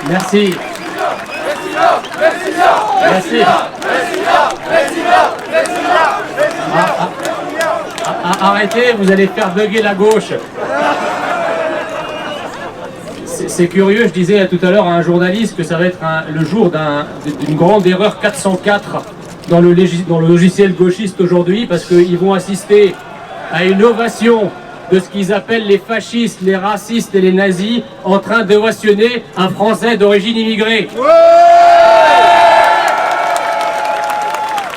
Merci. Merci. Arrêtez, vous allez faire bugger la gauche. C'est curieux, je disais tout à l'heure à un journaliste que ça va être le jour d'une grande erreur 404 dans le logiciel gauchiste aujourd'hui, parce qu'ils vont assister à une ovation de ce qu'ils appellent les fascistes, les racistes et les nazis en train d'ovationner un Français d'origine immigrée.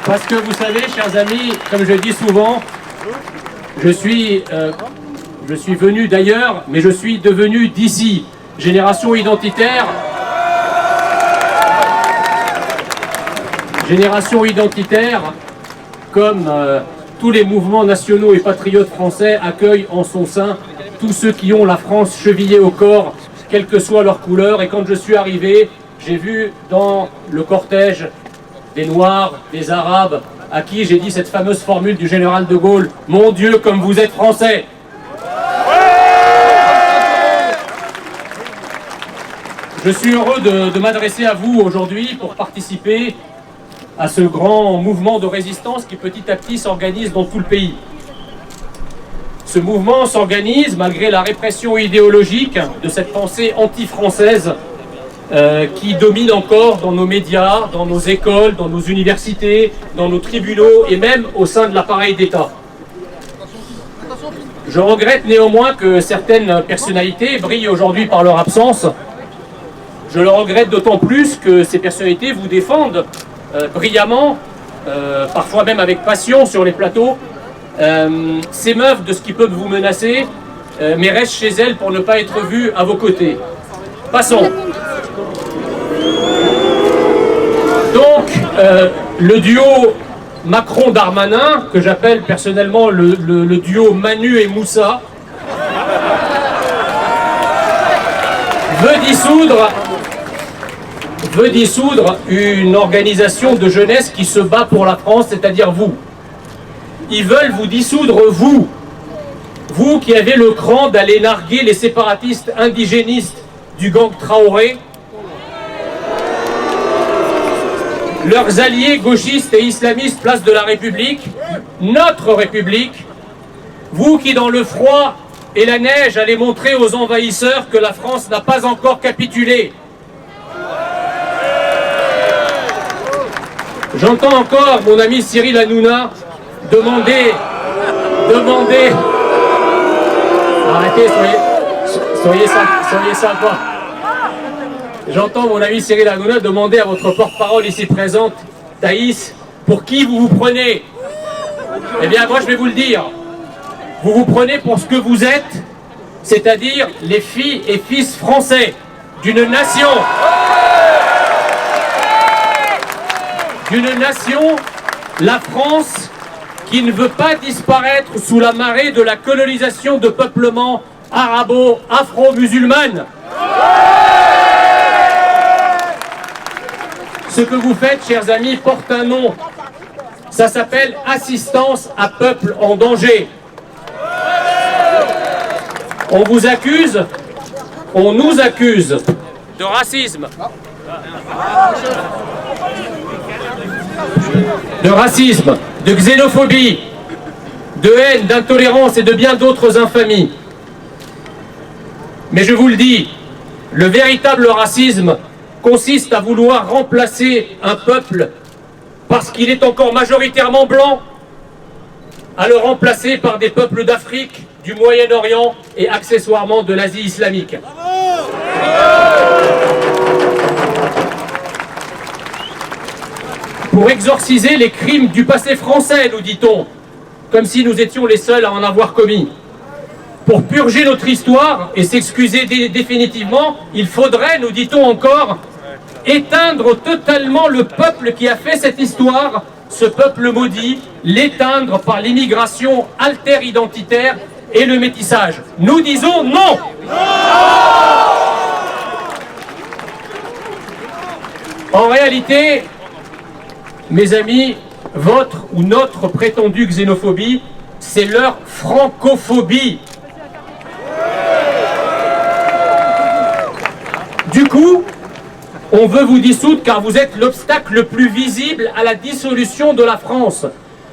Parce que vous savez, chers amis, comme je dis souvent, je suis venu d'ailleurs, mais je suis devenu d'ici. Génération identitaire, comme tous les mouvements nationaux et patriotes français accueillent en son sein tous ceux qui ont la France chevillée au corps, quelle que soit leur couleur. Et quand je suis arrivé, j'ai vu dans le cortège des Noirs, des Arabes, à qui j'ai dit cette fameuse formule du général de Gaulle, « Mon Dieu, comme vous êtes français !» Je suis heureux de m'adresser à vous aujourd'hui pour participer à ce grand mouvement de résistance qui petit à petit s'organise dans tout le pays. Ce mouvement s'organise malgré la répression idéologique de cette pensée anti-française qui domine encore dans nos médias, dans nos écoles, dans nos universités, dans nos tribunaux et même au sein de l'appareil d'État. Je regrette néanmoins que certaines personnalités brillent aujourd'hui par leur absence. Je le regrette d'autant plus que ces personnalités vous défendent brillamment, parfois même avec passion sur les plateaux, s'émeuvent de ce qui peut vous menacer, mais restent chez elles pour ne pas être vues à vos côtés. Passons. Donc, le duo Macron-Darmanin, que j'appelle personnellement le duo Manu et Moussa, veut dissoudre une organisation de jeunesse qui se bat pour la France, c'est-à-dire vous. Ils veulent vous dissoudre, vous qui avez le cran d'aller narguer les séparatistes indigénistes du gang Traoré, leurs alliés gauchistes et islamistes place de la République, notre République, vous qui dans le froid et la neige allez montrer aux envahisseurs que la France n'a pas encore capitulé. J'entends encore mon ami Cyril Hanouna demander... Arrêtez, soyez sympa. J'entends mon ami Cyril Hanouna demander à votre porte-parole ici présente, Thaïs, pour qui vous vous prenez? Eh bien, moi je vais vous le dire. Vous vous prenez pour ce que vous êtes, c'est-à-dire les filles et fils français d'une nation... la France, qui ne veut pas disparaître sous la marée de la colonisation de peuplements arabo-afro-musulmanes. Ce que vous faites, chers amis, porte un nom. Ça s'appelle assistance à peuple en danger. On vous accuse, on nous accuse de racisme. De xénophobie, de haine, d'intolérance et de bien d'autres infamies. Mais je vous le dis, le véritable racisme consiste à vouloir remplacer un peuple parce qu'il est encore majoritairement blanc, à le remplacer par des peuples d'Afrique, du Moyen-Orient et accessoirement de l'Asie islamique. Pour exorciser les crimes du passé français, nous dit-on, comme si nous étions les seuls à en avoir commis. Pour purger notre histoire et s'excuser définitivement, il faudrait, nous dit-on encore, éteindre totalement le peuple qui a fait cette histoire, ce peuple maudit, l'éteindre par l'immigration alter-identitaire et le métissage. Nous disons non! En réalité, mes amis, votre ou notre prétendue xénophobie, c'est leur francophobie. Du coup, On veut vous dissoudre car vous êtes l'obstacle le plus visible à la dissolution de la France.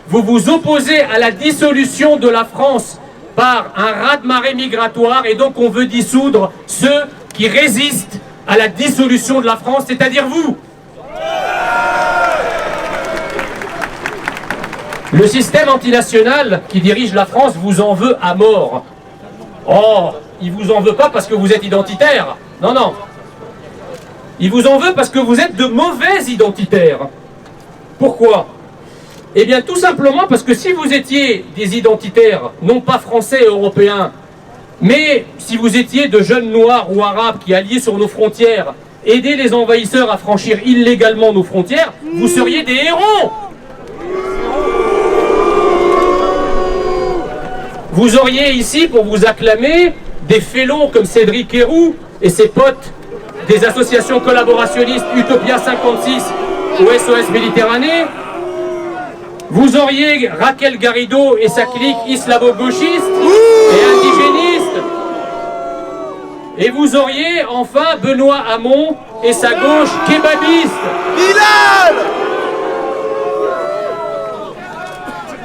Vous vous opposez à la dissolution de la France par un raz-de-marée migratoire et donc on veut dissoudre ceux qui résistent à la dissolution de la France, c'est-à-dire vous. Le système antinational qui dirige la France vous en veut à mort. Oh, il vous en veut pas parce que vous êtes identitaire. Non, non. Il vous en veut parce que vous êtes de mauvais identitaires. Pourquoi ? Eh bien, tout simplement parce que si vous étiez des identitaires, non pas français et européens, mais si vous étiez de jeunes noirs ou arabes qui alliez sur nos frontières, aider les envahisseurs à franchir illégalement nos frontières, vous seriez des héros. Vous auriez ici, pour vous acclamer, des félons comme Cédric Héroux et ses potes des associations collaborationnistes Utopia 56 ou SOS Méditerranée. Vous auriez Raquel Garrido et sa clique islamo-gauchiste et indigéniste. Et vous auriez enfin Benoît Hamon et sa gauche kebabiste. Bilal !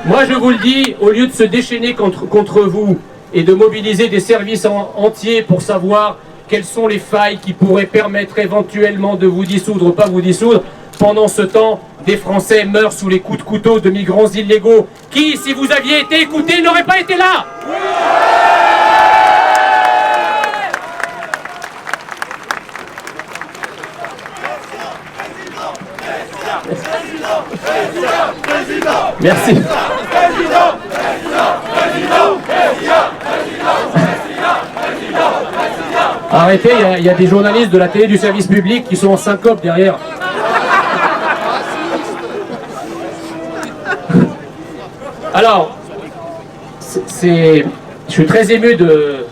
Moi je vous le dis, au lieu de se déchaîner contre vous et de mobiliser des services entiers pour savoir quelles sont les failles qui pourraient permettre éventuellement de vous dissoudre ou pas vous dissoudre, pendant ce temps, des Français meurent sous les coups de couteau de migrants illégaux qui, si vous aviez été écoutés, n'auraient pas été là. Merci. Arrêtez, il y a des journalistes de la télé du service public qui sont en syncope derrière. Alors, je suis très ému de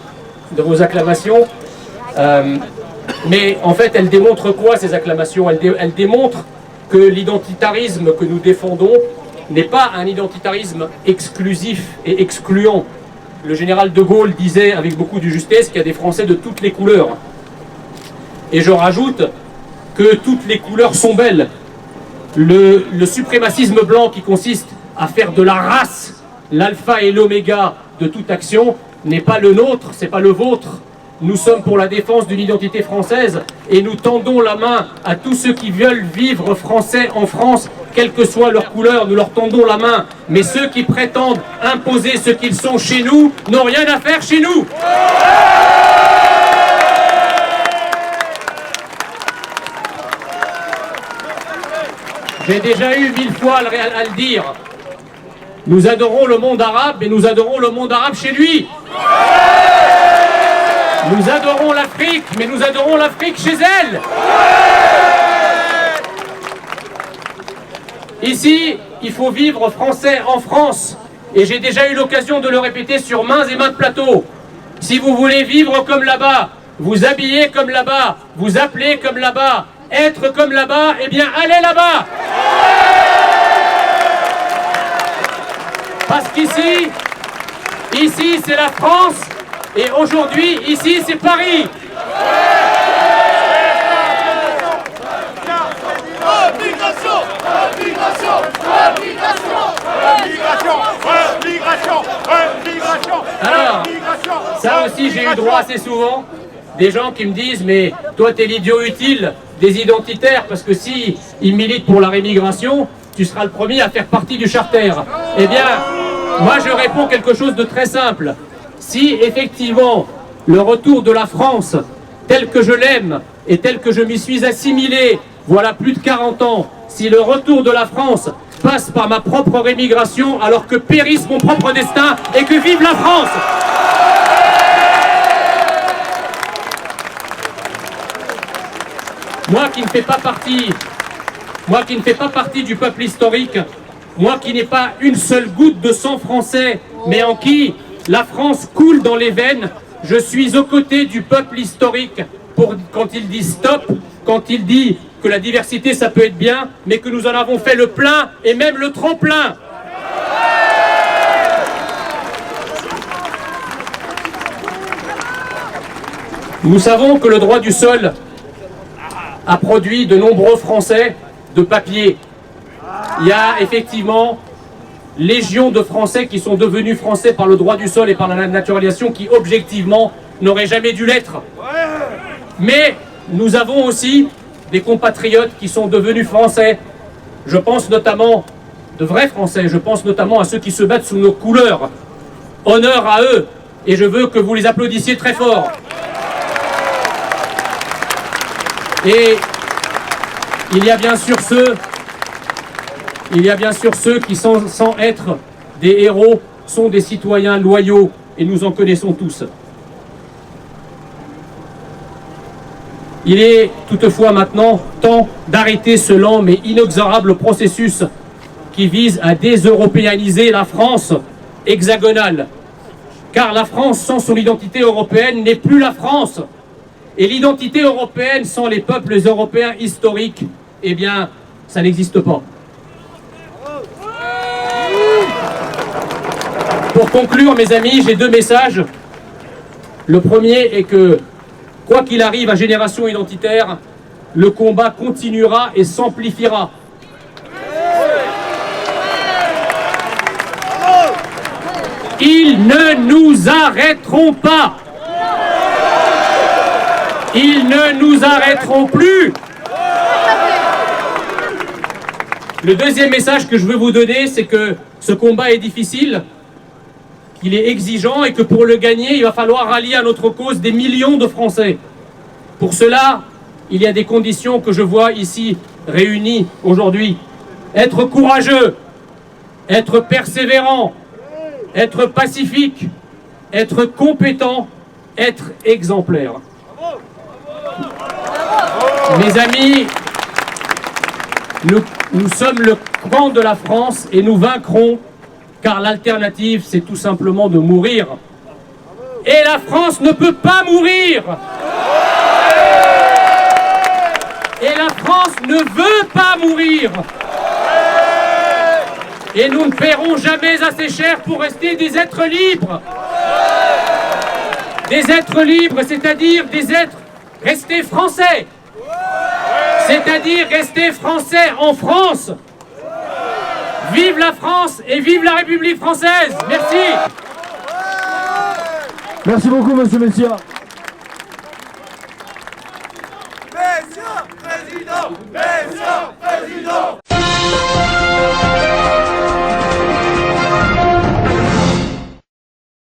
vos acclamations, mais en fait, elles démontrent quoi ces acclamations ? Elles démontrent que l'identitarisme que nous défendons n'est pas un identitarisme exclusif et excluant. Le général de Gaulle disait avec beaucoup de justesse qu'il y a des Français de toutes les couleurs. Et je rajoute que toutes les couleurs sont belles. Le suprémacisme blanc qui consiste à faire de la race l'alpha et l'oméga de toute action n'est pas le nôtre, c'est pas le vôtre. Nous sommes pour la défense d'une identité française et nous tendons la main à tous ceux qui veulent vivre français en France, quelle que soit leur couleur, nous leur tendons la main. Mais ceux qui prétendent imposer ce qu'ils sont chez nous n'ont rien à faire chez nous. J'ai déjà eu 1000 fois à le dire. Nous adorons le monde arabe, mais nous adorons le monde arabe chez lui. Nous adorons l'Afrique, mais nous adorons l'Afrique chez elle. Ici, il faut vivre français en France. Et j'ai déjà eu l'occasion de le répéter sur maints et maints plateaux. Si vous voulez vivre comme là-bas, vous habiller comme là-bas, vous appeler comme là-bas, être comme là-bas, eh bien allez là-bas. Parce qu'ici, c'est la France. Et aujourd'hui, ici, c'est Paris. Alors, ça aussi, j'ai eu droit assez souvent. Des gens qui me disent, mais toi, t'es l'idiot utile des identitaires, parce que si ils militent pour la rémigration, tu seras le premier à faire partie du charter. Eh bien, moi, je réponds quelque chose de très simple. Si effectivement le retour de la France tel que je l'aime et tel que je m'y suis assimilé voilà plus de 40 ans, si le retour de la France passe par ma propre rémigration alors que périsse mon propre destin et que vive la France. Moi qui ne fais pas partie du peuple historique, moi qui n'ai pas une seule goutte de sang français, mais en qui la France coule dans les veines, je suis aux côtés du peuple historique quand il dit stop, quand il dit que la diversité ça peut être bien, mais que nous en avons fait le plein et même le trop plein. Nous savons que le droit du sol a produit de nombreux Français de papier. Il y a effectivement légion de Français qui sont devenus Français par le droit du sol et par la naturalisation qui, objectivement, n'auraient jamais dû l'être. Mais nous avons aussi des compatriotes qui sont devenus Français. Je pense notamment, de vrais Français, je pense notamment à ceux qui se battent sous nos couleurs. Honneur à eux, et je veux que vous les applaudissiez très fort. Et il y a bien sûr ceux qui, sans être des héros, sont des citoyens loyaux, et nous en connaissons tous. Il est toutefois maintenant temps d'arrêter ce lent mais inexorable processus qui vise à déseuropéaniser la France hexagonale. Car la France sans son identité européenne n'est plus la France. Et l'identité européenne sans les peuples européens historiques, eh bien, ça n'existe pas. Pour conclure, mes amis, j'ai deux messages. Le premier est que, quoi qu'il arrive à Génération Identitaire, le combat continuera et s'amplifiera. Ils ne nous arrêteront pas. Ils ne nous arrêteront plus. Le deuxième message que je veux vous donner, c'est que ce combat est difficile, qu'il est exigeant et que pour le gagner, il va falloir rallier à notre cause des millions de Français. Pour cela, il y a des conditions que je vois ici réunies aujourd'hui. Être courageux, être persévérant, être pacifique, être compétent, être exemplaire. Mes amis, nous sommes le camp de la France et nous vaincrons, car l'alternative, c'est tout simplement de mourir. Et la France ne peut pas mourir. Et la France ne veut pas mourir. Et nous ne paierons jamais assez cher pour rester des êtres libres. Des êtres libres, c'est-à-dire des êtres restés français. C'est-à-dire rester français en France. Vive la France et vive la République française. Merci. Merci beaucoup, monsieur Messia. Monsieur le Président.